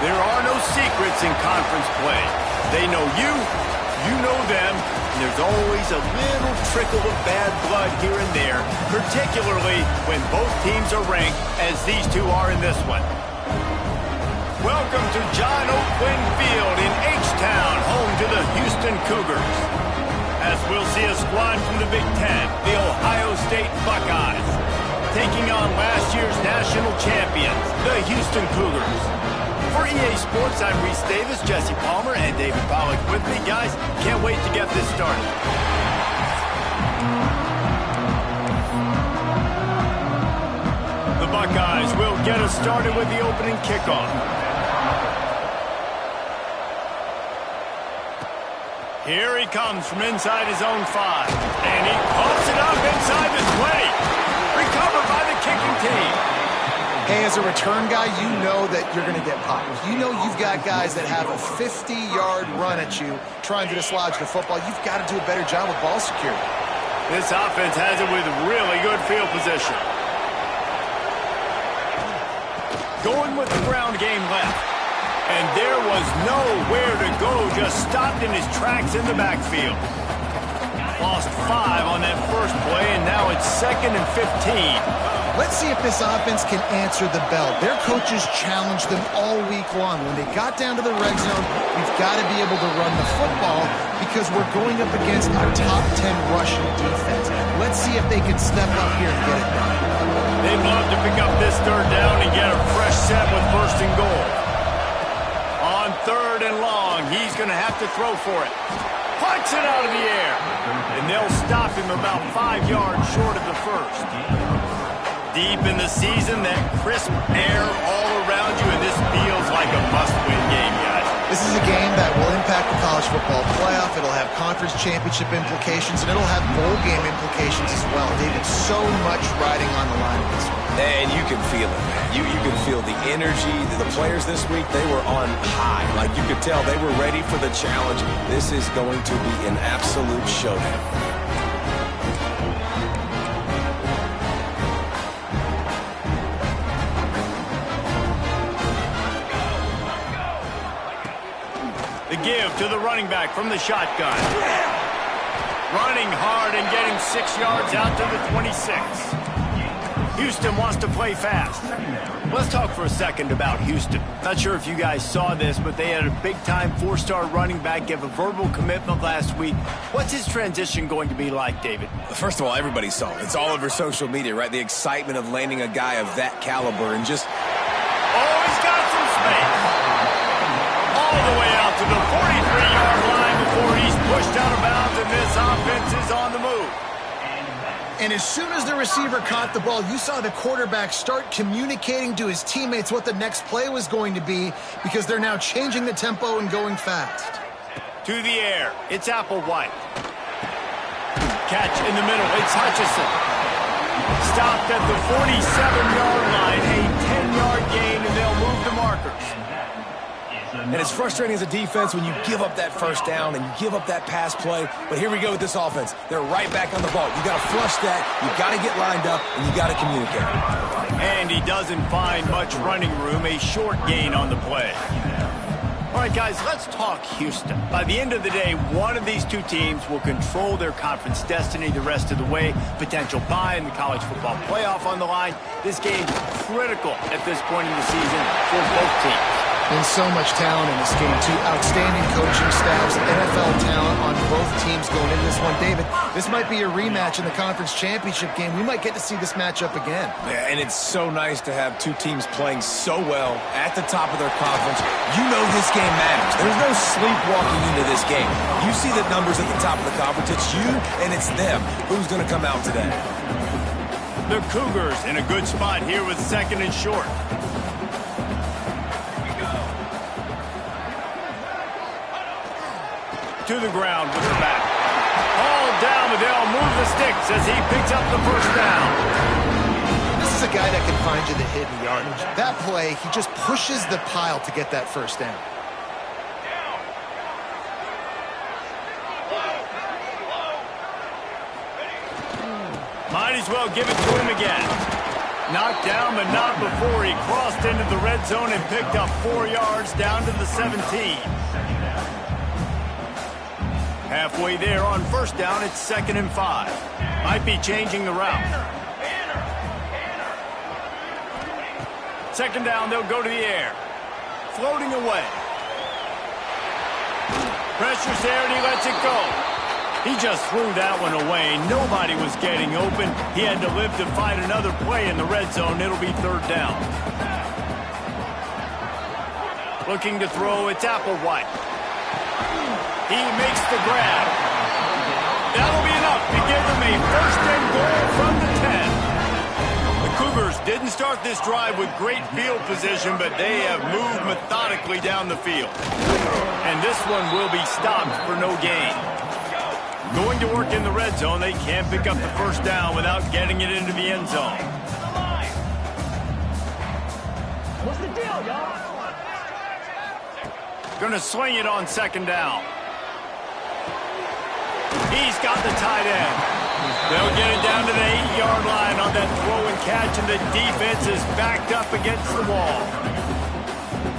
There are no secrets in conference play. They know you, you know them, and there's always a little trickle of bad blood here and there, particularly when both teams are ranked as these two are in this one. Welcome to John O. Quinn Field in H-Town, home to the Houston Cougars. As we'll see a squad from the Big Ten, the Ohio State Buckeyes, taking on last year's national champions, the Houston Cougars. For EA Sports, I'm Reese Davis, Jesse Palmer, and David Pollack with me. Guys, can't wait to get this started. The Buckeyes will get us started with the opening kickoff. Here he comes from inside his own 5. And he pumps it up inside the 20. Recovered by the kicking team. Hey, as a return guy, you know that you're going to get popped. You know you've got guys that have a 50-yard run at you trying to dislodge the football. You've got to do a better job with ball security. This offense has it with really good field position. Going with the ground game left. And there was nowhere to go, just stopped in his tracks in the backfield. Lost 5 on that first play, and now it's 2nd and 15. Let's see if this offense can answer the bell. Their coaches challenged them all week long. When they got down to the red zone, we've got to be able to run the football because we're going up against a top 10 rushing defense. Let's see if they can step up here and get it done. They'd love to pick up this 3rd down and get a fresh set with 1st and goal. On 3rd and long, he's going to have to throw for it. Punts it out of the air. And they'll stop him about 5 yards short of the 1st. Deep in the season, that crisp air all around you, and this feels like a must-win game, guys. This is a game that will impact the college football playoff. It'll have conference championship implications, and it'll have bowl game implications as well. David, so much riding on the line of this one. And you can feel it, man. You can feel the energy. The players this week, they were on high. Like you could tell, they were ready for the challenge. This is going to be an absolute showdown. The give to the running back from the shotgun. Running hard and getting 6 yards out to the 26. Houston wants to play fast. Let's talk for a second about Houston. Not sure if you guys saw this, but they had a big-time 4-star running back give a verbal commitment last week. What's his transition going to be like, David? First of all, everybody saw it. It's all over social media, right? The excitement of landing a guy of that caliber and just... Oh, he's got some space. All the way out to the 43-yard line before he's pushed out of bounds, and this offense is on the move. And as soon as the receiver caught the ball, you saw the quarterback start communicating to his teammates what the next play was going to be because they're now changing the tempo and going fast. To the air, it's Applewhite. Catch in the middle, it's Hutchinson. Stopped at the 47-yard line, a 10-yard gain, and they'll move the markers. And it's frustrating as a defense when you give up that 1st down and you give up that pass play. But here we go with this offense. They're right back on the ball. You got to flush that. You got to get lined up, and you got to communicate. And he doesn't find much running room. A short gain on the play. All right, guys, let's talk Houston. By the end of the day, one of these two teams will control their conference destiny the rest of the way. Potential bye in the college football playoff on the line. This game critical at this point in the season for both teams. And so much talent in this game, too. Outstanding coaching staffs, NFL talent on both teams going into this one. David, this might be a rematch in the conference championship game. We might get to see this matchup again. Yeah, and it's so nice to have two teams playing so well at the top of their conference. You know this game matters. There's no sleepwalking into this game. You see the numbers at the top of the conference. It's you and it's them. Who's going to come out today? The Cougars in a good spot here with 2nd and short. To the ground with the back. All down, but they'll move the sticks as he picks up the 1st down. This is a guy that can find you the hidden yardage. That play, he just pushes the pile to get that 1st down. Might as well give it to him again. Knocked down, but not before he crossed into the red zone and picked up 4 yards down to the 17. Halfway there on first down, it's 2nd and 5. Might be changing the route. 2nd down, they'll go to the air. Floating away. Pressure's there and he lets it go. He just threw that one away. Nobody was getting open. He had to live to find another play in the red zone. It'll be 3rd down. Looking to throw, it's Applewhite. He makes the grab. That'll be enough to give them a 1st and goal from the 10. The Cougars didn't start this drive with great field position, but they have moved methodically down the field. And this one will be stopped for no gain. Going to work in the red zone, they can't pick up the 1st down without getting it into the end zone. What's the deal, y'all? Gonna swing it on 2nd down. He's got the tight end. They'll get it down to the 8-yard line on that throw and catch, and the defense is backed up against the wall.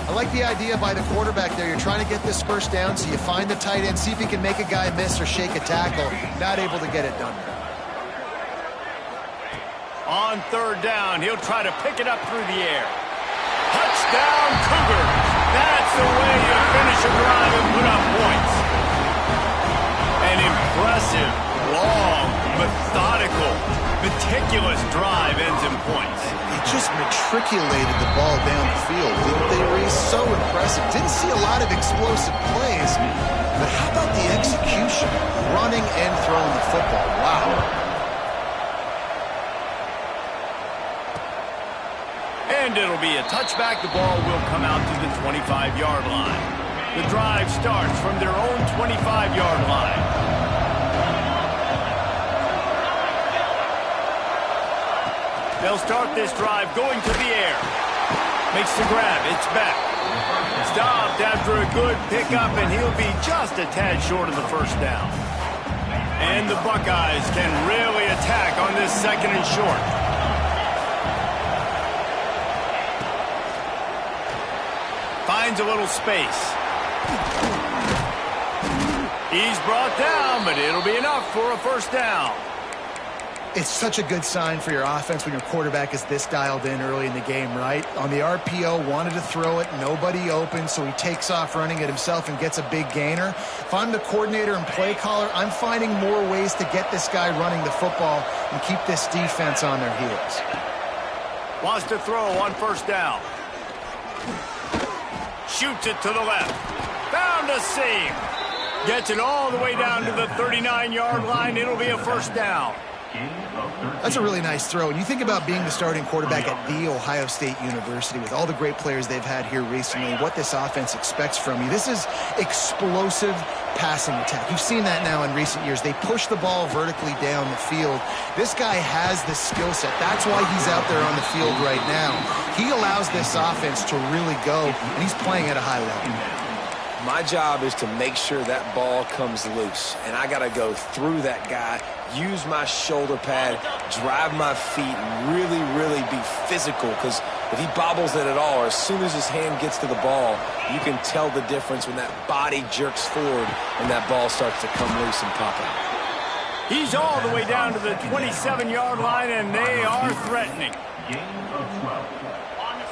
I like the idea by the quarterback there. You're trying to get this 1st down, so you find the tight end, see if he can make a guy miss or shake a tackle. Not able to get it done. On 3rd down, he'll try to pick it up through the air. Touchdown, Cougars! That's the way you finish a drive and put up points. An impressive, long, methodical, meticulous drive ends in points. They just matriculated the ball down the field, didn't they, Reese? So impressive. Didn't see a lot of explosive plays, but how about the execution? Running and throwing the football. Wow. And it'll be a touchback. The ball will come out to the 25-yard line. The drive starts from their own 25-yard line. They'll start this drive going to the air. Makes the grab. It's back. Stopped after a good pickup, and he'll be just a tad short of the 1st down. And the Buckeyes can really attack on this 2nd and short. Finds a little space. He's brought down, but it'll be enough for a 1st down. It's such a good sign for your offense when your quarterback is this dialed in early in the game, right? On the RPO, wanted to throw it, nobody open, so he takes off running it himself and gets a big gainer. If I'm the coordinator and play caller, I'm finding more ways to get this guy running the football and keep this defense on their heels. Wants to throw on 1st down. Shoots it to the left. Found a seam. Gets it all the way down to the 39-yard line. It'll be a 1st down. That's a really nice throw. And you think about being the starting quarterback at The Ohio State University with all the great players they've had here recently, what this offense expects from you. This is explosive passing attack. You've seen that now in recent years. They push the ball vertically down the field. This guy has the skill set. That's why he's out there on the field right now. He allows this offense to really go, and he's playing at a high level. My job is to make sure that ball comes loose, and I got to go through that guy, use my shoulder pad, drive my feet, and really, really be physical, because if he bobbles it at all, or as soon as his hand gets to the ball, you can tell the difference when that body jerks forward and that ball starts to come loose and pop out. He's all the way down to the 27-yard line, and they are threatening.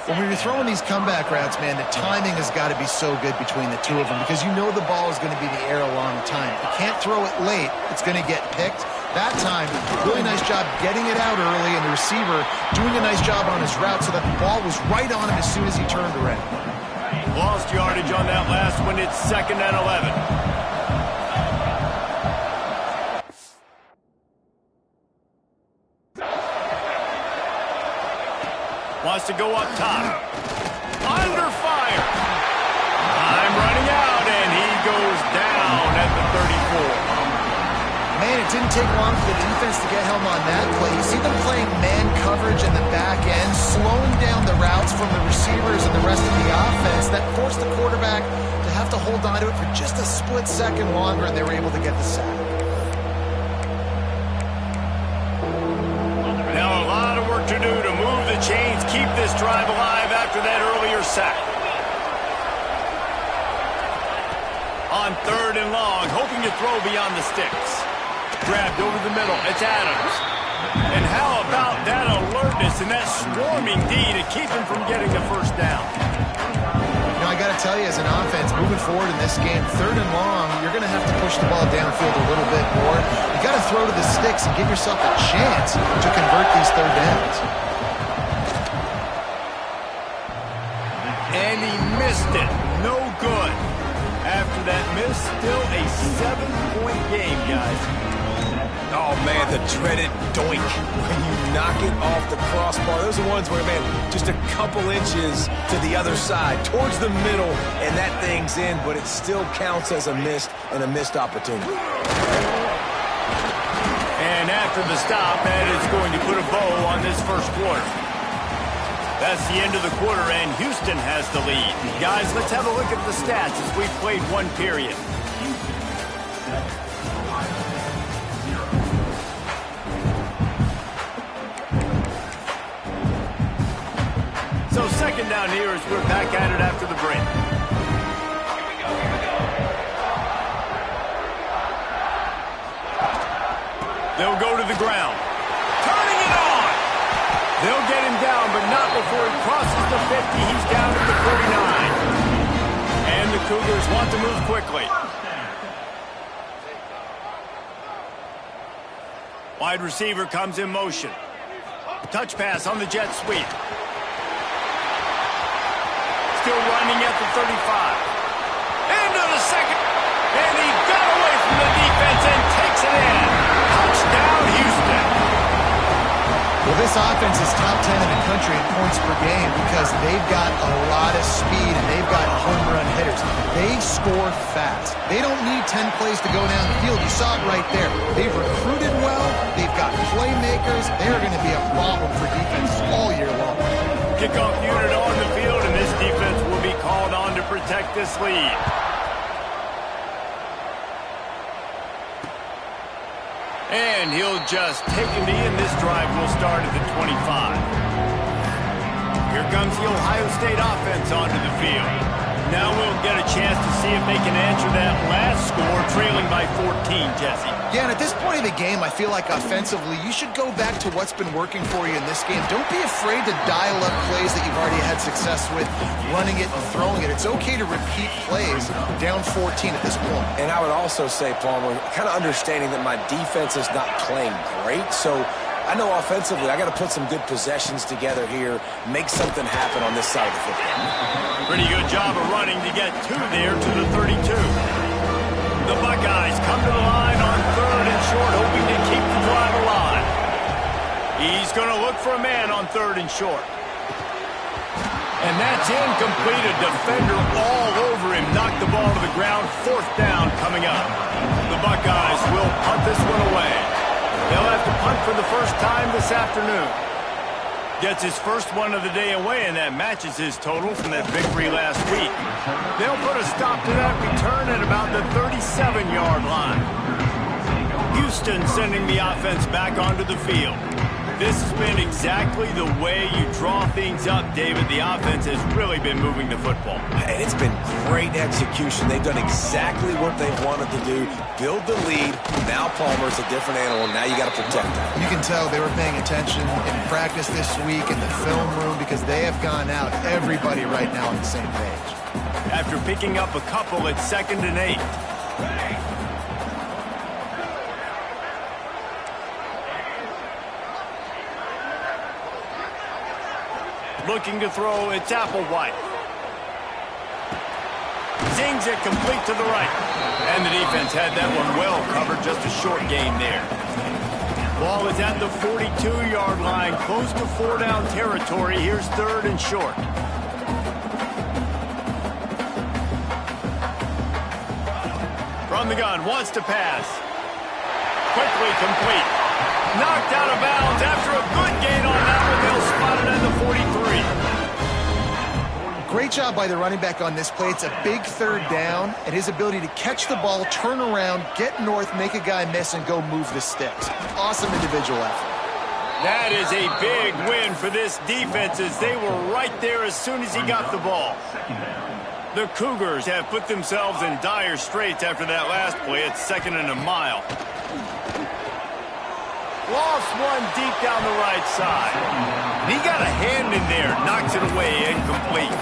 When you're throwing these comeback routes, man, the timing has got to be so good between the two of them because you know the ball is going to be in the air a long time. You can't throw it late. It's going to get picked. That time, really nice job getting it out early, and the receiver doing a nice job on his route so that the ball was right on him as soon as he turned around. Lost yardage on that last one. It's 2nd and 11. Wants to go up top. Under fire. Time running out, and he goes down at the 34. Man, it didn't take long for the defense to get home on that play. You see them playing man coverage in the back end, slowing down the routes from the receivers and the rest of the offense. That forced the quarterback to have to hold on to it for just a split second longer, and they were able to get the sack. Now a lot of work to do to move keep this drive alive after that earlier sack. On 3rd and long, hoping to throw beyond the sticks. Grabbed over the middle. It's Adams. And how about that alertness and that swarming D to keep him from getting the first down? You know, I got to tell you, as an offense, moving forward in this game, 3rd and long, you're going to have to push the ball downfield a little bit more. You got to throw to the sticks and give yourself a chance to convert these 3rd downs. And he missed it. No good. After that miss, still a 7-point game, guys. Oh, man, the dreaded doink. When you knock it off the crossbar, those are ones where, man, just a couple inches to the other side, towards the middle, and that thing's in, but it still counts as a missed opportunity. And after the stop, that is going to put a bow on this first quarter. That's the end of the quarter, and Houston has the lead. Guys, let's have a look at the stats as we've played one period. So 2nd down here as we're back at it after the break. They'll go to the ground. Turning it on! They'll get him down, but not before he crosses the 50. He's down at the 49. And the Cougars want to move quickly. Wide receiver comes in motion. Touch pass on the jet sweep. Still running at the 35. Into the second. And he got away from the defense and takes it in. Touchdown, Houston. Well, this offense is top 10 in the country in points per game because they've got a lot of speed and they've got home run hitters. They score fast. They don't need 10 plays to go down the field. You saw it right there. They've recruited well. They've got playmakers. They're going to be a problem for defenses all year long. Kickoff unit on the field, and this defense will be called on to protect this lead. And he'll just take a knee, and this drive will start at the 25. Here comes the Ohio State offense onto the field. Now we'll get a chance to see if they can answer that last score, trailing by 14, Jesse. Yeah, and at this point of the game, I feel like offensively, you should go back to what's been working for you in this game. Don't be afraid to dial up plays that you've already had success with, running it and throwing it. It's okay to repeat plays down 14 at this point. And I would also say, Palmer, kind of understanding that my defense is not playing great, so I know offensively I got to put some good possessions together here, make something happen on this side of the football. Pretty good job of running to get there to the 32. The Buckeyes come to the line on 3rd and short, hoping to keep the drive alive. He's going to look for a man on 3rd and short. And that's incomplete. A defender all over him. Knocked the ball to the ground. 4th down coming up. The Buckeyes will punt this one away. They'll have to punt for the first time this afternoon. Gets his first one of the day away, and that matches his total from that victory last week. They'll put a stop to that return at about the 37-yard line. Houston sending the offense back onto the field. This has been exactly the way you draw things up, David. The offense has really been moving the football. And it's been great execution. They've done exactly what they wanted to do. Build the lead. Now Palmer's a different animal. Now you got to protect him. You can tell they were paying attention in practice this week in the film room because they have gone out. Everybody right now on the same page. After picking up a couple at 2nd and 8. Looking to throw, it's Applewhite. Zings it complete to the right. And the defense had that one well covered, just a short gain there. Ball is at the 42-yard line, close to 4-down territory. Here's 3rd and short. From the gun, wants to pass. Quickly complete. Knocked out of bounds after a good gain on that one. They'll spot it at the 43. Great job by the running back on this play. It's a big 3rd down, and his ability to catch the ball, turn around, get north, make a guy miss, and go move the sticks. Awesome individual effort. That is a big win for this defense as they were right there as soon as he got the ball. The Cougars have put themselves in dire straits after that last play. It's 2nd and a mile. Lost one deep down the right side. And he got a hand in there, knocks it away, incomplete.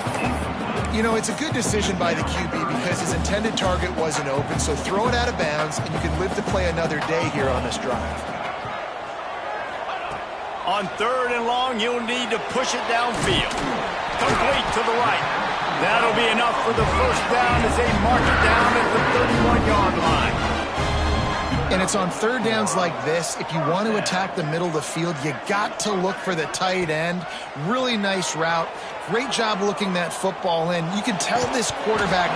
You know, it's a good decision by the QB because his intended target wasn't open, so throw it out of bounds, and you can live to play another day here on this drive. On 3rd and long, you'll need to push it downfield. Complete to the right. That'll be enough for the first down as they mark it down at the 31-yard line. And it's on 3rd downs like this, if you want to attack the middle of the field, you got to look for the tight end. Really nice route. Great job looking that football in. You can tell this quarterback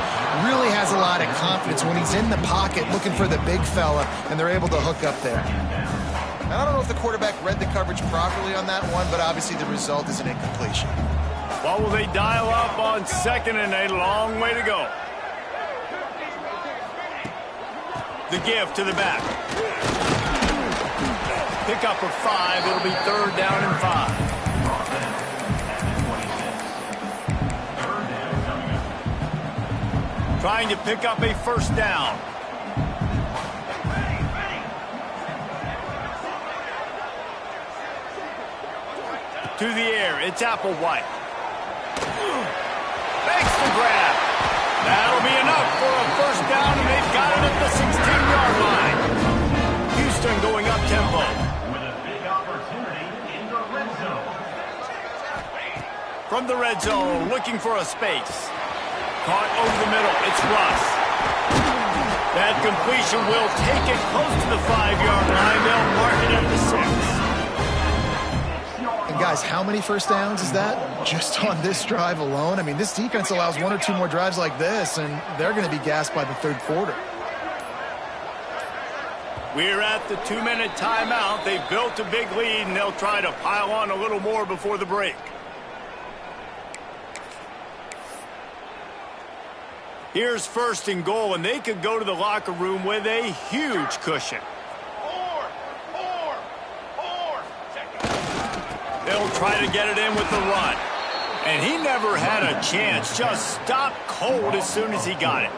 really has a lot of confidence when he's in the pocket looking for the big fella, and they're able to hook up there. I don't know if the quarterback read the coverage properly on that one, but obviously the result is an incompletion. What will they dial up on 2nd and a long way to go? The give to the back. Pick up for 5. It'll be 3rd down and 5. Trying to pick up a first down. To the air, it's Applewhite. Makes the grab. That'll be enough for a first down, and they've got it at the 16-yard line. Houston going up tempo. With a big opportunity in the red zone. From the red zone, looking for a space. Caught over the middle. It's Russ. That completion will take it close to the 5-yard line. They'll mark it at the 6. And guys, how many first downs is that? Just on this drive alone? I mean, this defense allows 1 or 2 more drives like this, and they're going to be gassed by the 3rd quarter. We're at the 2-minute timeout. They've built a big lead, and they'll try to pile on a little more before the break. Here's 1st and goal, and they could go to the locker room with a huge cushion. They'll try to get it in with the run. And he never had a chance. Just stopped cold as soon as he got it.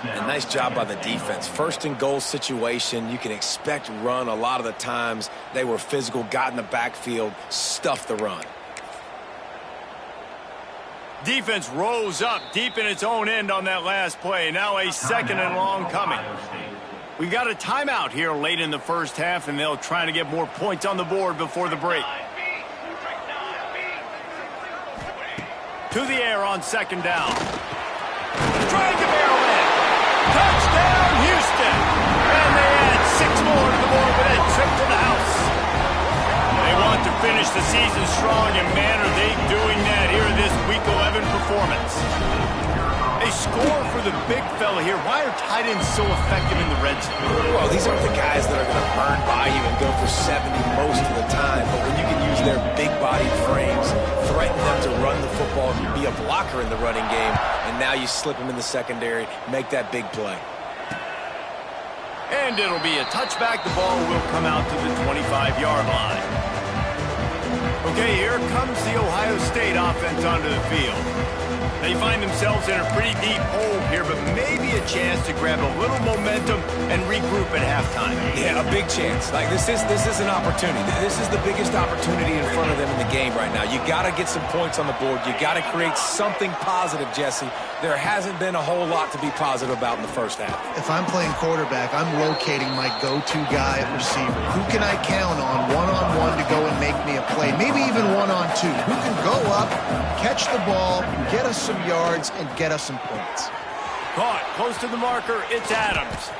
And nice job by the defense. 1st and goal situation, you can expect run a lot of the times. They were physical, got in the backfield, stuffed the run. Defense rose up deep in its own end on that last play. Now a 2nd and long coming. We got a timeout here late in the first half, and they'll try to get more points on the board before the break. To the air on 2nd down. Trying to barrel in. Touchdown, Houston. And they add 6 more to the board with that trip to the house. They want to finish the season strong, and man, are they doing that here in this Week 11 performance. A score for the big fella here. Why are tight ends so effective in the red zone? Well, these aren't the guys that are going to burn by you and go for 70 most of the time, but when you can use their big-bodied frames, threaten them to run the football, be a blocker in the running game, and now you slip them in the secondary, make that big play. And it'll be a touchback. The ball will come out to the 25-yard line. Okay, here comes the Ohio State offense onto the field. They find themselves in a pretty deep hole here, but maybe a chance to grab a little momentum and regroup at halftime. Yeah, a big chance. Like this is an opportunity. This is the biggest opportunity in front of them in the game right now. You got to get some points on the board. You got to create something positive, Jesse. There hasn't been a whole lot to be positive about in the first half. If I'm playing quarterback, I'm locating my go-to guy at receiver. Who can I count on one-on-one to go and make me a play? Maybe even one-on-two. Who can go up, catch the ball, get us some yards, and get us some points. Caught close to the marker. It's Adams.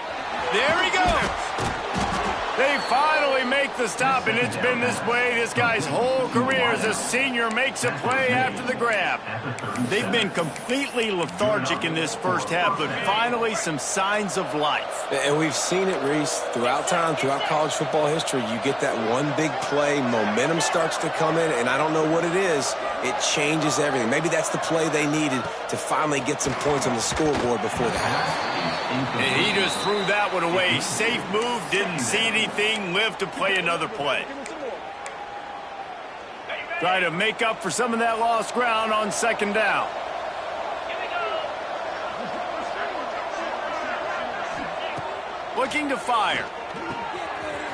There he goes. They finally make the stop, and it's been this way this guy's whole career as a senior makes a play after the grab. They've been completely lethargic in this first half, but finally some signs of life. And we've seen it, Reese, throughout time, throughout college football history. You get that one big play, momentum starts to come in, and I don't know what it is. It changes everything. Maybe that's the play they needed to finally get some points on the scoreboard before the half. And he just threw that one away. Safe move, didn't see anything, lived to play another play. Try to make up for some of that lost ground on second down. Looking to fire.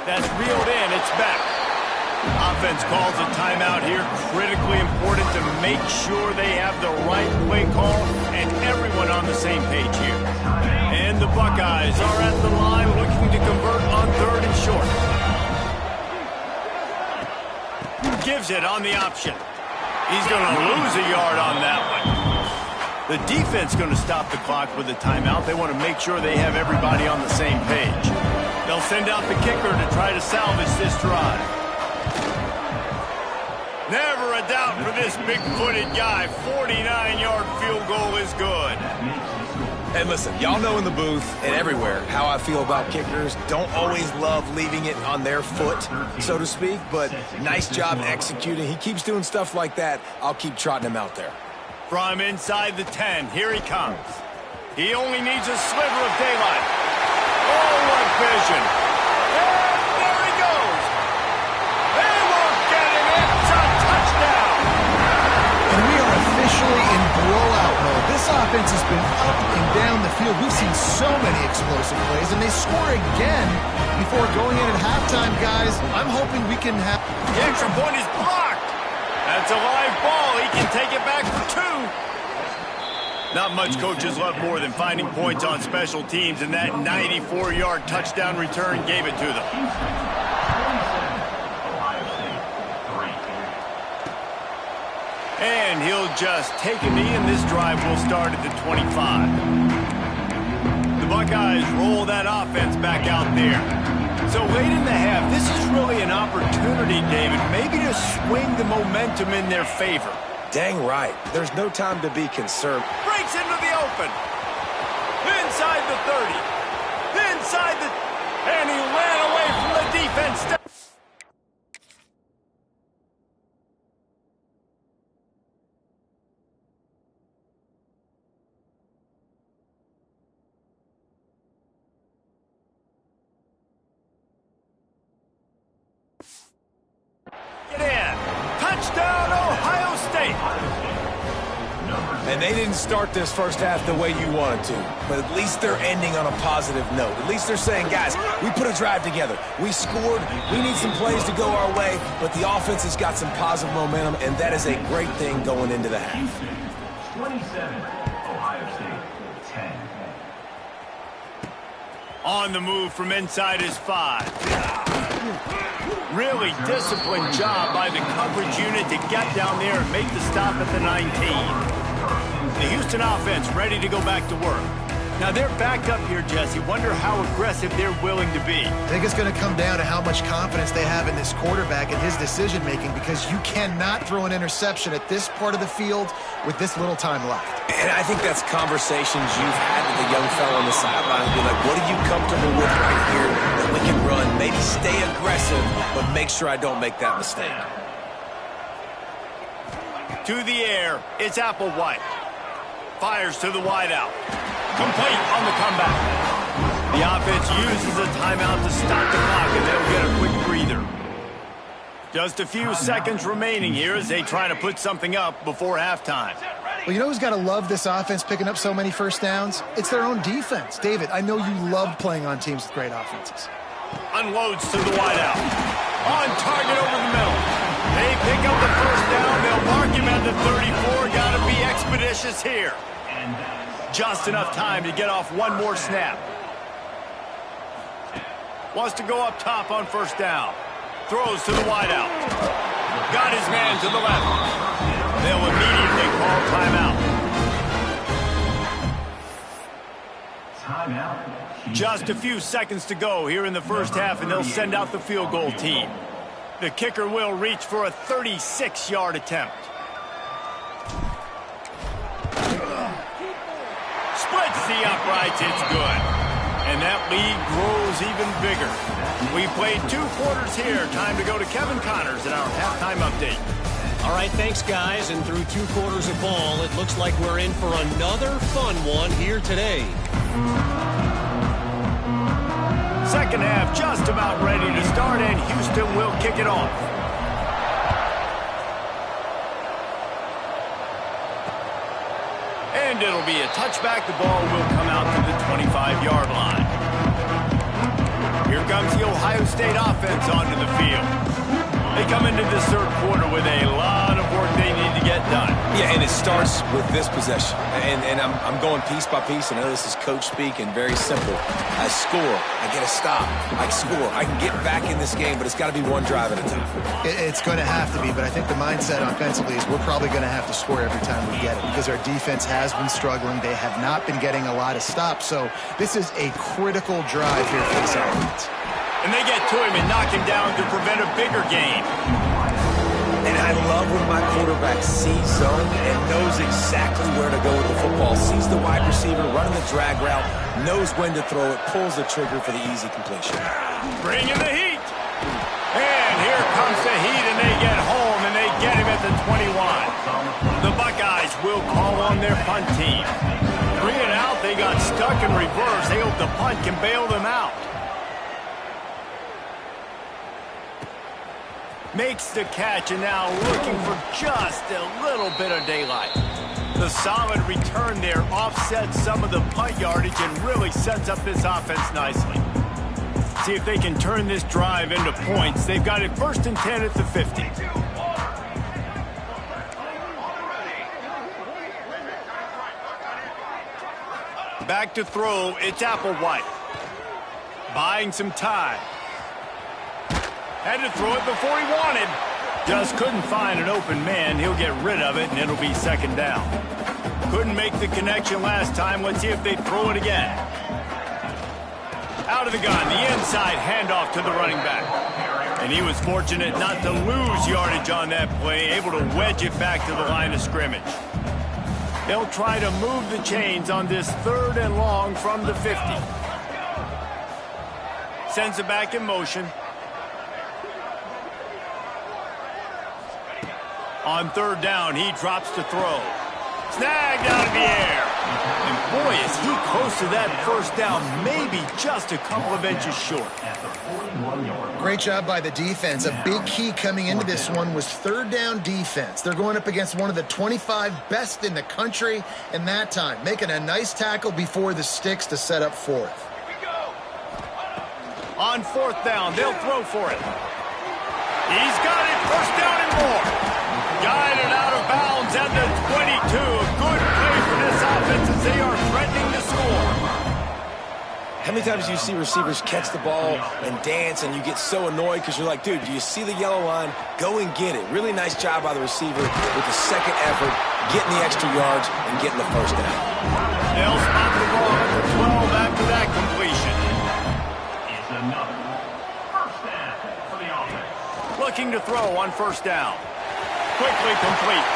That's reeled in. It's back. Offense calls a timeout here. Critically important to make sure they have the right play call and everyone on the same page here. And the Buckeyes are at the line looking to convert on 3rd and short. Gives it on the option. He's going to lose a yard on that one. The defense going to stop the clock with a timeout. They want to make sure they have everybody on the same page. They'll send out the kicker to try to salvage this drive. Never a doubt for this big-footed guy. 49-yard field goal is good. And listen, y'all know in the booth and everywhere how I feel about kickers. Don't always love leaving it on their foot, so to speak, but nice job executing. He keeps doing stuff like that. I'll keep trotting him out there. From inside the 10, here he comes. He only needs a sliver of daylight. Oh, what vision. And there he goes. They won't get him. It's a touchdown. And we are officially in blowout mode. This offense has been up and down the field. We've seen so many explosive plays, and they score again before going in at halftime, guys. I'm hoping we can have... The extra point is blocked. That's a live ball. He can take it back for 2. Not much coaches love more than finding points on special teams, and that 94-yard touchdown return gave it to them. And he'll just take a knee, and this drive will start at the 25. The Buckeyes roll that offense back out there. So late in the half, this is really an opportunity, David, maybe to swing the momentum in their favor. Dang right. There's no time to be concerned. Breaks into the open. Inside the 30. Inside the... And he ran away from the defense. Get in. Touchdown, Ohio State. And they didn't start this first half the way you wanted to, but at least they're ending on a positive note. At least they're saying, guys, we put a drive together. We scored. We need some plays to go our way, but the offense has got some positive momentum, and that is a great thing going into the half. 27, Ohio State, 10. On the move from inside his 5. Really disciplined job by the coverage unit to get down there and make the stop at the 19. The Houston offense ready to go back to work. Now they're backed up here, Jesse. Wonder how aggressive they're willing to be. I think it's going to come down to how much confidence they have in this quarterback and his decision-making, because you cannot throw an interception at this part of the field with this little time left. And I think that's conversations you've had with the young fella on the sideline. Be like, what are you comfortable with right here that we can run? Maybe stay aggressive, but make sure I don't make that mistake. To the air, it's Applewhite. Fires to the wideout. Complete on the comeback. The offense uses a timeout to stop the clock, and they'll get a quick breather. Just a few seconds remaining here as they try to put something up before halftime. Well, you know who's got to love this offense picking up so many first downs? It's their own defense. David, I know you love playing on teams with great offenses. Unloads to the wideout. On target over the middle. They pick up the first down. They'll mark him at the 34. Got to be expeditious here. Just enough time to get off one more snap. Wants to go up top on first down. Throws to the wideout. Got his man to the left. They'll immediately call timeout. Just a few seconds to go here in the first half, and they'll send out the field goal team. The kicker will reach for a 36-yard attempt. Splits the uprights, it's good. And that lead grows even bigger. We played 2 quarters here. Time to go to Kevin Connors in our halftime update. All right, thanks, guys. And through 2 quarters of ball, it looks like we're in for another fun one here today. Second half just about ready to start, and Houston will kick it off. And it'll be a touchback. The ball will come out to the 25-yard line. Here comes the Ohio State offense onto the field. They come into this third quarter with a lot of work they need to get done. Yeah, and it starts with this possession. And I'm going piece by piece. I know this is coach speak and very simple. I score. I get a stop. I score. I can get back in this game, but it's got to be one drive at a time. It's going to have to be, but I think the mindset offensively is we're probably going to have to score every time we get it because our defense has been struggling. They have not been getting a lot of stops. So this is a critical drive here for this offense. And they get to him and knock him down to prevent a bigger gain. And I love when my quarterback sees zone and knows exactly where to go with the football. Sees the wide receiver running the drag route, knows when to throw it, pulls the trigger for the easy completion. Bring in the heat. And here comes the heat, and they get home, and they get him at the 21. The Buckeyes will call on their punt team. 3 and out, they got stuck in reverse. They hope the punt can bail them out. Makes the catch, and now looking for just a little bit of daylight. The solid return there offsets some of the punt yardage and really sets up this offense nicely. See if they can turn this drive into points. They've got it 1st and 10 at the 50. Back to throw, it's Applewhite. Buying some time. Had to throw it before he wanted. Just couldn't find an open man. He'll get rid of it, and it'll be 2nd down. Couldn't make the connection last time. Let's see if they throw it again. Out of the gun, the inside handoff to the running back. And he was fortunate not to lose yardage on that play, able to wedge it back to the line of scrimmage. They'll try to move the chains on this 3rd and long from the 50. Sends it back in motion. On 3rd down, he drops to throw. Snagged out of the air. And boy, is he close to that 1st down, maybe just a couple of inches short. Great job by the defense. A big key coming into this one was 3rd down defense. They're going up against one of the 25 best in the country in that time, making a nice tackle before the sticks to set up 4th. On 4th down, they'll throw for it. He's got it, 1st down and more. Guided out of bounds at the 22. A good play for this offense as they are threatening to score. How many times do you see receivers catch the ball and dance and you get so annoyed because you're like, dude, do you see the yellow line? Go and get it. Really nice job by the receiver with the 2nd effort, getting the extra yards and getting the 1st down. They'll spot the ball at the 12 after that completion. It's another 1st down for the offense. Looking to throw on 1st down. Quickly complete.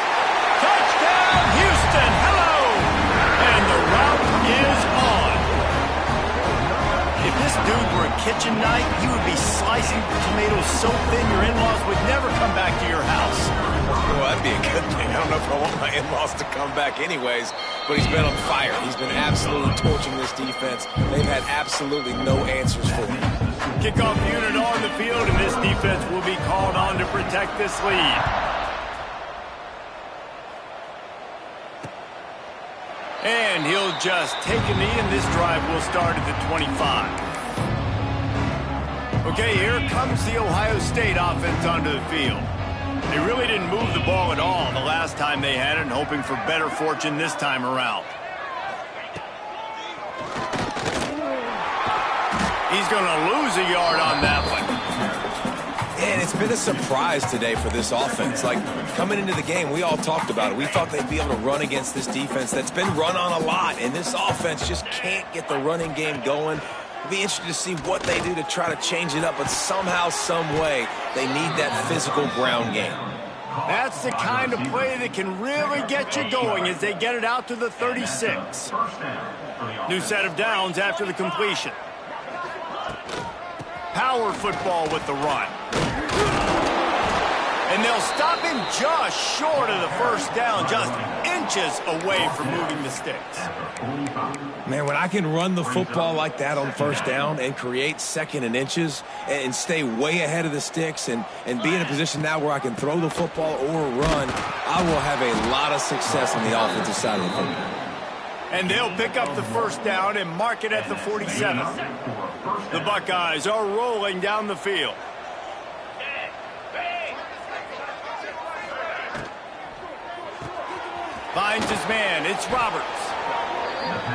Touchdown, Houston. Hello. And the route is on. If this dude were a kitchen knife, he would be slicing tomatoes so thin your in-laws would never come back to your house. Well, that'd be a good thing. I don't know if I want my in-laws to come back anyways, but he's been on fire. He's been absolutely torching this defense. They've had absolutely no answers for him. Kickoff unit on the field, and this defense will be called on to protect this lead. And he'll just take a knee, and this drive will start at the 25. Okay, here comes the Ohio State offense onto the field. They really didn't move the ball at all the last time they had it, and hoping for better fortune this time around. He's going to lose a yard on that one. And it's been a surprise today for this offense. Like, coming into the game, we all talked about it. We thought they'd be able to run against this defense that's been run on a lot, and this offense just can't get the running game going. It'll be interesting to see what they do to try to change it up, but somehow, some way, they need that physical ground game. That's the kind of play that can really get you going as they get it out to the 36. New set of downs after the completion. Power football with the run. And they'll stop him just short of the 1st down, just inches away from moving the sticks. Man, when I can run the football like that on 1st down and create 2nd and inches and stay way ahead of the sticks and be in a position now where I can throw the football or run, I will have a lot of success on the offensive side of the football. And they'll pick up the first down and mark it at the 47. The Buckeyes are rolling down the field. Finds his man. It's Roberts.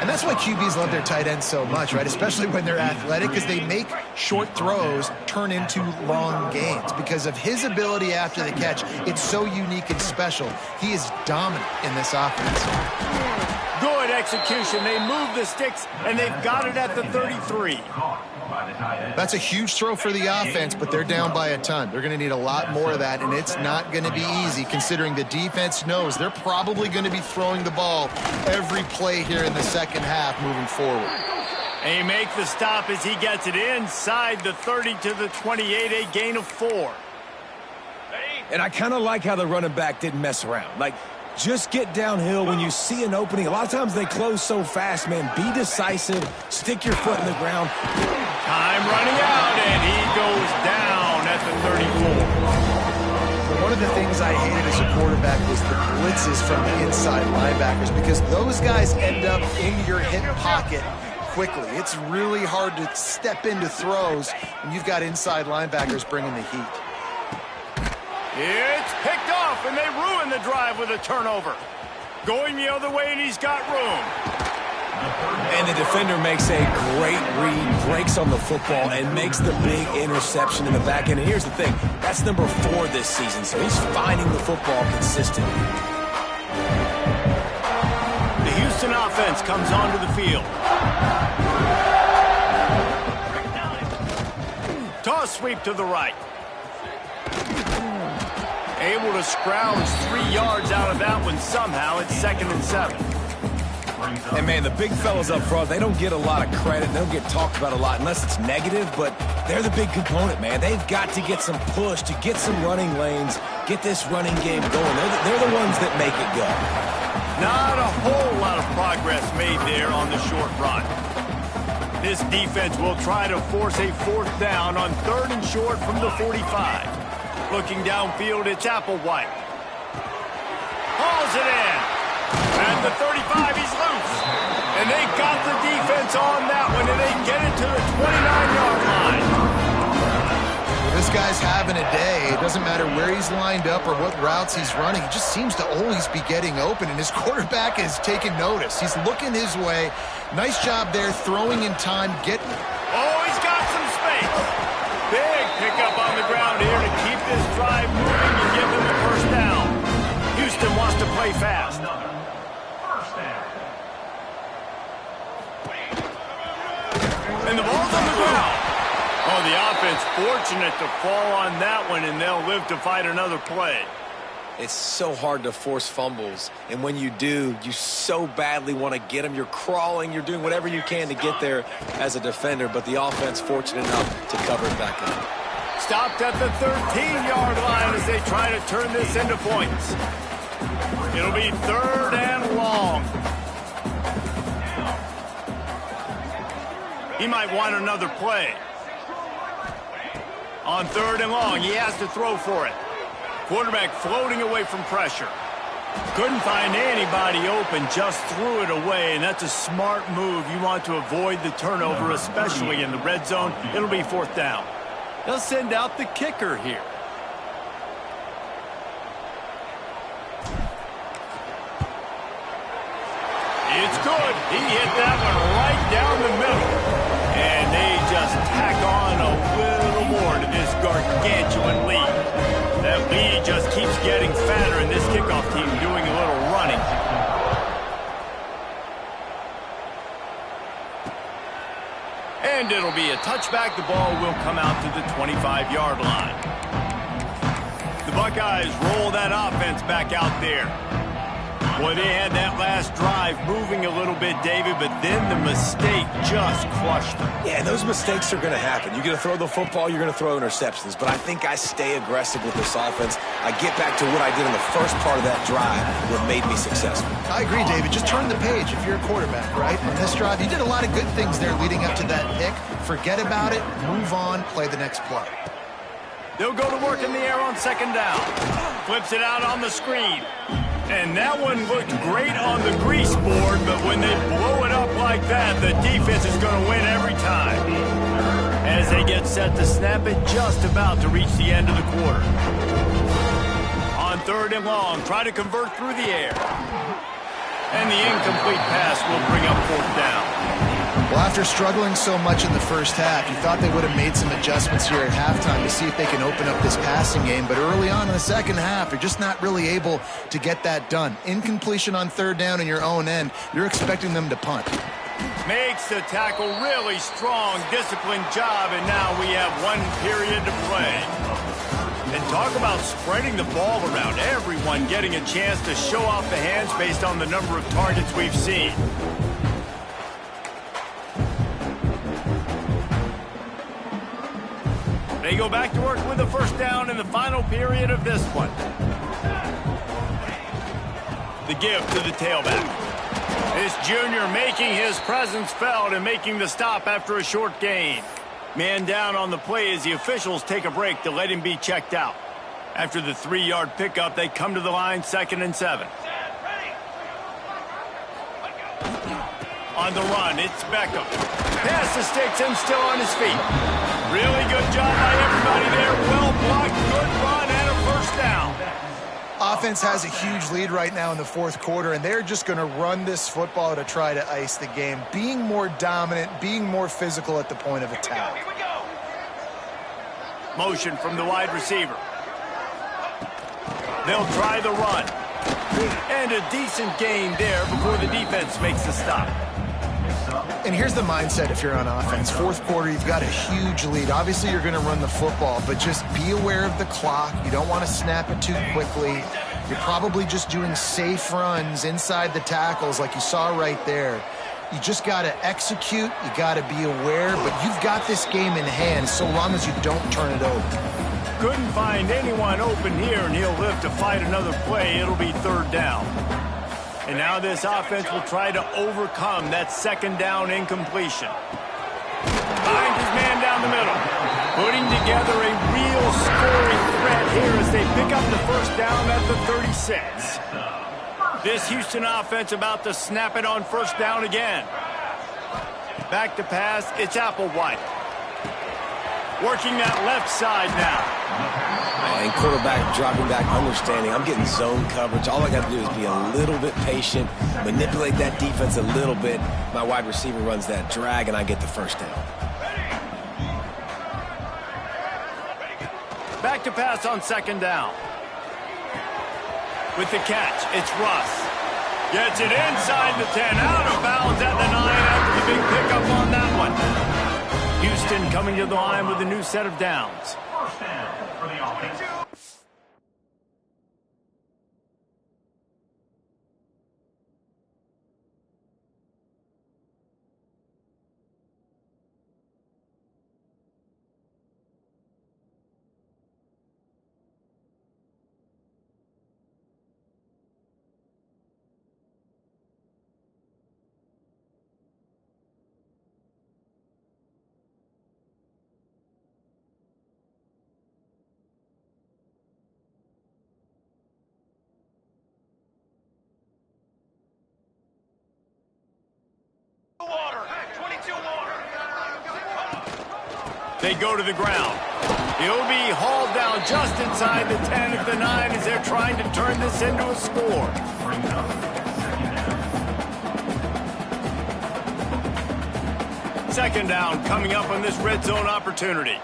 And that's why QBs love their tight ends so much, right? Especially when they're athletic, because they make short throws turn into long gains. Because of his ability after the catch, it's so unique and special. He is dominant in this offense. Good execution. They move the sticks, and they've got it at the 33. That's a huge throw for the offense, but they're down by a ton. They're going to need a lot more of that, and it's not going to be easy considering the defense knows they're probably going to be throwing the ball every play here in the second half moving forward. And he makes the stop as he gets it inside the 30 to the 28, a gain of 4. And I kind of like how the running back didn't mess around. Like, just get downhill when you see an opening. A lot of times they close so fast, man. Be decisive. Stick your foot in the ground. Time running out, and he goes down at the 34. One of the things I hated as a quarterback was the blitzes from the inside linebackers, because those guys end up in your hip pocket quickly. It's really hard to step into throws when you've got inside linebackers bringing the heat. It's picked off, and they ruin the drive with a turnover. Going the other way, and he's got room. And the defender makes a great read, breaks on the football, and makes the big interception in the back end. And here's the thing, that's number 4 this season, so he's finding the football consistently. The Houston offense comes onto the field. Toss sweep to the right. Able to scrounge 3 yards out of that one somehow. It's 2nd and 7. And, man, the big fellas up front, they don't get a lot of credit. They don't get talked about a lot unless it's negative, but they're the big component, man. They've got to get some push, to get some running lanes, get this running game going. They're the ones that make it go. Not a whole lot of progress made there on the short run. This defense will try to force a 4th down on 3rd and short from the 45. Looking downfield, it's Applewhite. Hauls it in. At the 35, he's loose. And they got the defense on that one, and they get it to the 29-yard line. Well, this guy's having a day. It doesn't matter where he's lined up or what routes he's running. He just seems to always be getting open, and his quarterback is taking notice. He's looking his way. Nice job there, throwing in time. Oh, he's got some space. Big pickup on the ground here to keep this drive moving and give them the first down. Houston wants to play fast. And the ball's on the ground. Oh, the offense fortunate to fall on that one, and they'll live to fight another play. It's so hard to force fumbles, and when you do, you so badly want to get them. You're crawling, you're doing whatever you can to get there as a defender, but the offense fortunate enough to cover it back up. Stopped at the 13-yard line as they try to turn this into points. It'll be 3rd and long. He might want another play. On 3rd and long, he has to throw for it. Quarterback floating away from pressure. Couldn't find anybody open, just threw it away, and that's a smart move. You want to avoid the turnover, especially in the red zone. It'll be 4th down. They'll send out the kicker here. It's good. He hit that one right down the middle. And they just tack on a little more to this gargantuan lead. That lead just keeps getting fatter, and this kickoff team doing a little running. And it'll be a touchback. The ball will come out to the 25-yard line. The Buckeyes roll that offense back out there. Boy, they had that last drive moving a little bit, David, but then the mistake just crushed them. Yeah, those mistakes are going to happen. You're going to throw the football, you're going to throw interceptions, but I think I stay aggressive with this offense. I get back to what I did in the first part of that drive that made me successful. I agree, David. Just turn the page if you're a quarterback, right? On this drive, you did a lot of good things there leading up to that pick. Forget about it, move on, play the next play. They'll go to work in the air on second down. Flips it out on the screen. And that one looked great on the grease board, but when they blow it up like that, the defense is going to win every time. As they get set to snap it, just about to reach the end of the quarter. On third and long, try to convert through the air. And the incomplete pass will bring up fourth down. Well, after struggling so much in the first half, you thought they would have made some adjustments here at halftime to see if they can open up this passing game. But early on in the second half, you're just not really able to get that done. Incompletion on third down in your own end, you're expecting them to punt. Makes the tackle really strong, disciplined job, and now we have 1 period to play. And talk about spreading the ball around, everyone getting a chance to show off the hands based on the number of targets we've seen. They go back to work with a first down in the final period of this one. The give to the tailback. This junior making his presence felt and making the stop after a short gain. Man down on the play as the officials take a break to let him be checked out. After the 3-yard pickup, they come to the line, 2nd and 7. On the run, it's Beckham. Pass to sticks him still on his feet. Really good job by everybody there. Well blocked, good run, and a first down. Offense has a huge lead right now in the fourth quarter, and they're just going to run this football to try to ice the game. Being more dominant, being more physical at the point of attack. Here we go. Motion from the wide receiver. They'll try the run. And a decent gain there before the defense makes the stop. And here's the mindset if you're on offense. Fourth quarter, you've got a huge lead. Obviously, you're going to run the football, but just be aware of the clock. You don't want to snap it too quickly. You're probably just doing safe runs inside the tackles like you saw right there. You just got to execute. You got to be aware, but you've got this game in hand so long as you don't turn it over. Couldn't find anyone open here, and he'll live to fight another play. It'll be third down. And now this offense will try to overcome that second down incompletion. Finds his man down the middle. Putting together a real scoring threat here as they pick up the first down at the 36. This Houston offense about to snap it on first down again. Back to pass, it's Applewhite. Working that left side now. And quarterback dropping back, understanding I'm getting zone coverage. All I got to do is be a little bit patient, manipulate that defense a little bit. My wide receiver runs that drag, and I get the first down. Back to pass on second down. With the catch, it's Russ. Gets it inside the 10, out of bounds at the 9 after the big pickup on that one. Houston coming to the line with a new set of downs. First down for the offense. They go to the ground. He'll be hauled down just inside the 10 of the 9 as they're trying to turn this into a score. Second down coming up on this red zone opportunity.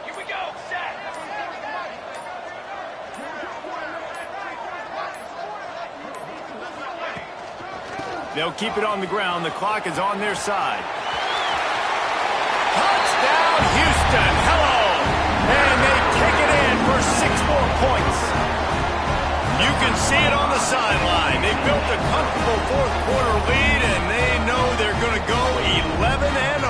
Here we go. Set. They'll keep it on the ground. The clock is on their side. Touchdown, Houston. Hello. And they take it in for 6 more points. You can see it on the sideline. They built a comfortable fourth quarter lead, and they know they're going to go 11-0.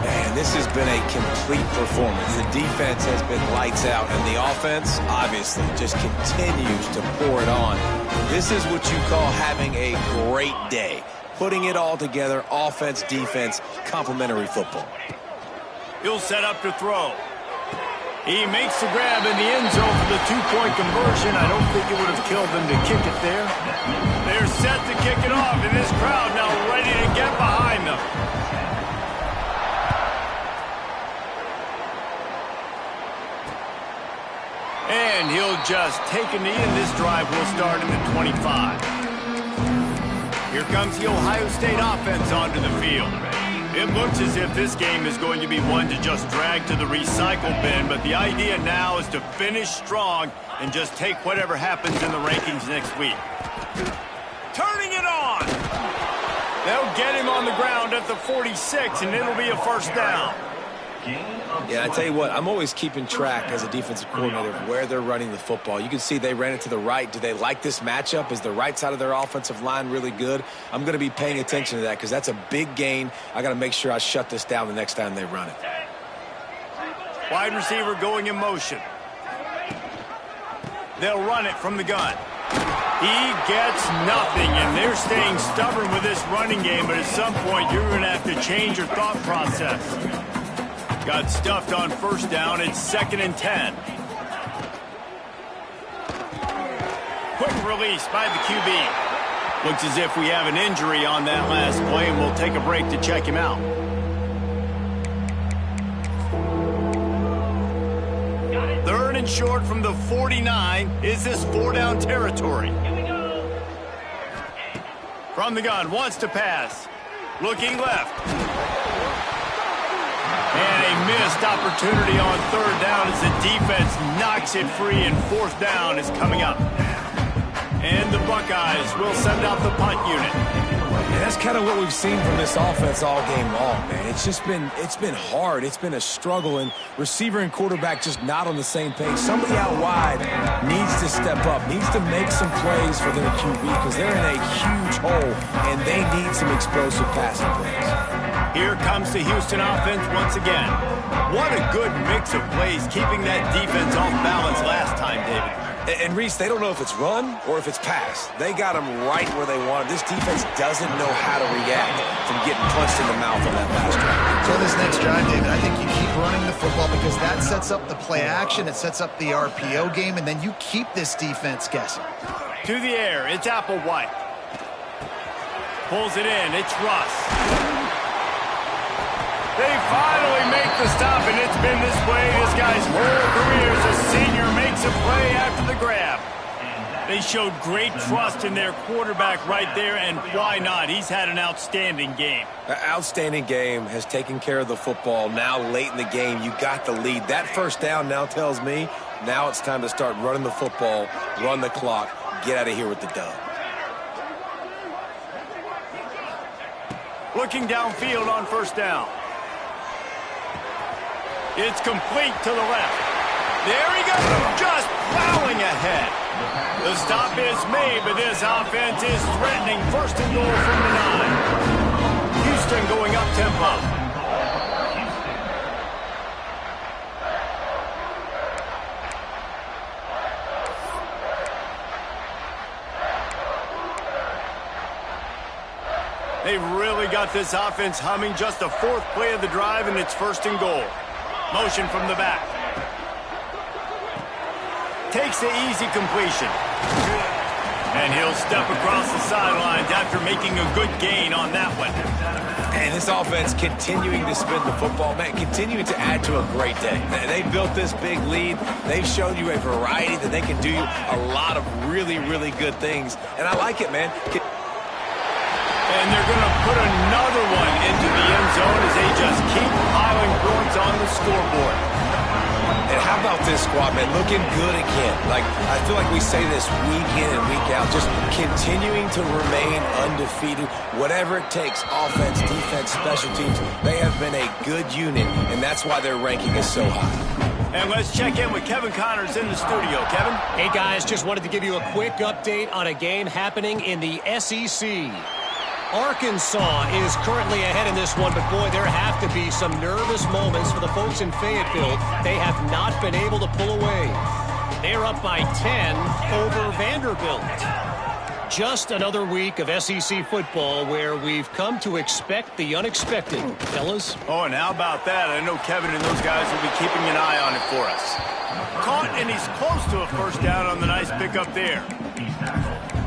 Man, this has been a complete performance. The defense has been lights out, and the offense, obviously, just continues to pour it on. This is what you call having a great day. Putting it all together, offense, defense, complementary football. He'll set up to throw. He makes the grab in the end zone for the two-point conversion. I don't think it would have killed them to kick it there. They're set to kick it off, and this crowd now ready to get behind them. And he'll just take a knee, and this drive will start at the 25. Here comes the Ohio State offense onto the field. It looks as if this game is going to be one to just drag to the recycle bin, but the idea now is to finish strong and just take whatever happens in the rankings next week. Turning it on! They'll get him on the ground at the 46, and it'll be a first down. Yeah, I tell you what, I'm always keeping track as a defensive coordinator of where they're running the football. You can see they ran it to the right. Do they like this matchup? Is the right side of their offensive line really good? I'm going to be paying attention to that because that's a big gain. I got to make sure I shut this down the next time they run it. Wide receiver going in motion. They'll run it from the gun. He gets nothing, and they're staying stubborn with this running game, but at some point you're going to have to change your thought process. Got stuffed on first down. It's 2nd and 10. Quick release by the QB. Looks as if we have an injury on that last play, and we'll take a break to check him out. Third and short from the 49. Is this 4-down territory? From the gun, wants to pass. Looking left. And a missed opportunity on 3rd down as the defense knocks it free, and 4th down is coming up. And the Buckeyes will send out the punt unit. Yeah, that's kind of what we've seen from this offense all game long, man. It's been hard. It's been a struggle, and receiver and quarterback just not on the same page. Somebody out wide needs to step up, needs to make some plays for their QB because they're in a huge hole, and they need some explosive passing plays. Here comes the Houston offense once again. What a good mix of plays, keeping that defense off balance last time, David. And Reese, they don't know if it's run or if it's pass. They got them right where they want them. This defense doesn't know how to react from getting punched in the mouth on that last drive. So this next drive, David, I think you keep running the football because that sets up the play action, it sets up the RPO game, and then you keep this defense guessing. To the air, it's Applewhite. Pulls it in, it's Russ. They finally make the stop, and it's been this way this guy's whole career as a senior. Makes a play after the grab. They showed great trust in their quarterback right there, and why not? He's had an outstanding game. An outstanding game, has taken care of the football. Now late in the game, you got the lead. That first down now tells me now it's time to start running the football, run the clock, get out of here with the dub. Looking downfield on first down. It's complete to the left. There he goes, just plowing ahead. The stop is made, but this offense is threatening. 1st and goal from the 9. Houston going up tempo. They've really got this offense humming. Just the 4th play of the drive, and it's 1st and goal. Motion from the back. Takes the easy completion. And he'll step across the sidelines after making a good gain on that one. And this offense continuing to spin the football, man, continuing to add to a great day. They built this big lead. They've shown you a variety that they can do a lot of really, really good things. And I like it, man. And they're going to put another one into the end zone as they just keep piling points on the scoreboard. And how about this squad, man? Looking good again. Like, I feel like we say this week in and week out, just continuing to remain undefeated. Whatever it takes, offense, defense, special teams, they have been a good unit, and that's why their ranking is so high. And let's check in with Kevin Connors in the studio. Kevin? Hey, guys, just wanted to give you a quick update on a game happening in the SEC. Arkansas is currently ahead in this one, but boy, there have to be some nervous moments for the folks in Fayetteville. They have not been able to pull away. They're up by 10 over Vanderbilt. Just another week of SEC football where we've come to expect the unexpected, fellas. Oh, and how about that? I know Kevin and those guys will be keeping an eye on it for us. Caught, and he's close to a first down on the nice pickup there.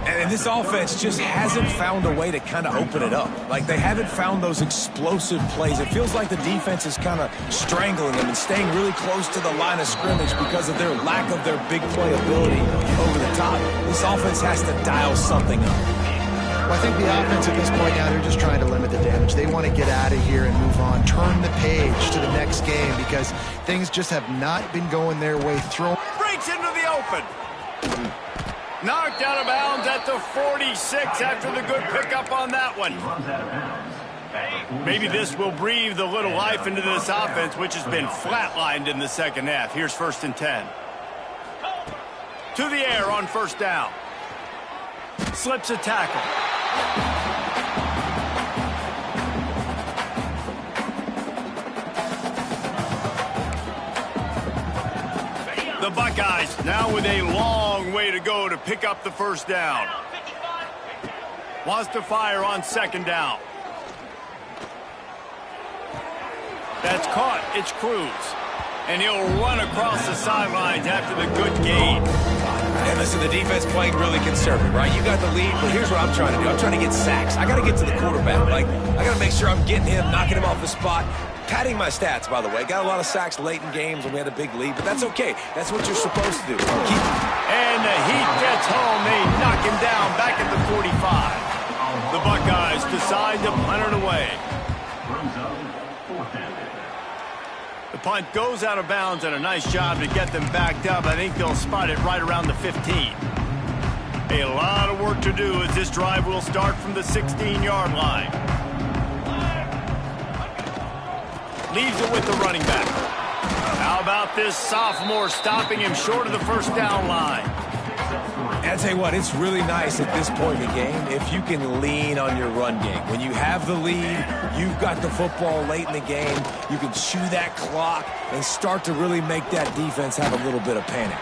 And this offense just hasn't found a way to kind of open it up. Like, they haven't found those explosive plays. It feels like the defense is kind of strangling them and staying really close to the line of scrimmage because of their lack of their big play ability over the top. This offense has to dial something up. Well, I think the offense at this point now, they're just trying to limit the damage. They want to get out of here and move on, turn the page to the next game because things just have not been going their way through. Breaks into the open. Knocked out of bounds at the 46 after the good pickup on that one. Maybe this will breathe a little life into this offense, which has been flatlined in the second half. Here's 1st and 10. To the air on first down. Slips a tackle. The Buckeyes now with a long way to go to pick up the first down. Wants to fire on 2nd down. That's caught. It's Cruz. And he'll run across the sidelines after the good gain. And listen, the defense playing really conservative, right? You got the lead, but here's what I'm trying to do. I'm trying to get sacks. I got to get to the quarterback. Like, I got to make sure I'm getting him, knocking him off the spot. Padding my stats, by the way. Got a lot of sacks late in games when we had a big lead, but that's okay. That's what you're supposed to do. And the heat gets home. They knock him down back at the 45. The Buckeyes decide to punt it away. The punt goes out of bounds, and a nice job to get them backed up. I think they'll spot it right around the 15. A lot of work to do as this drive will start from the 16-yard line. Leaves it with the running back. How about this sophomore stopping him short of the first down line? And I tell you what, it's really nice at this point in the game if you can lean on your run game. When you have the lead, you've got the football late in the game, you can chew that clock and start to really make that defense have a little bit of panic.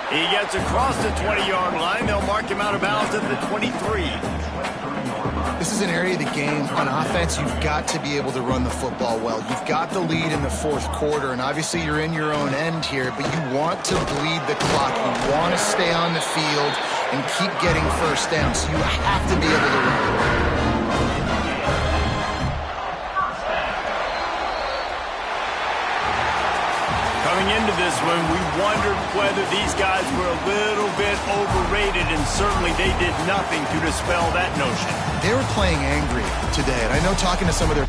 He gets across the 20-yard line. They'll mark him out of bounds at the 23. This is an area of the game on offense you've got to be able to run the football well. You've got the lead in the 4th quarter, and obviously you're in your own end here, but you want to bleed the clock. You want to stay on the field and keep getting first down, so you have to be able to run. Coming into this one, we wondered whether these guys were a little bit overrated, and certainly they did nothing to dispel that notion. They were playing angry today, and I know talking to some of their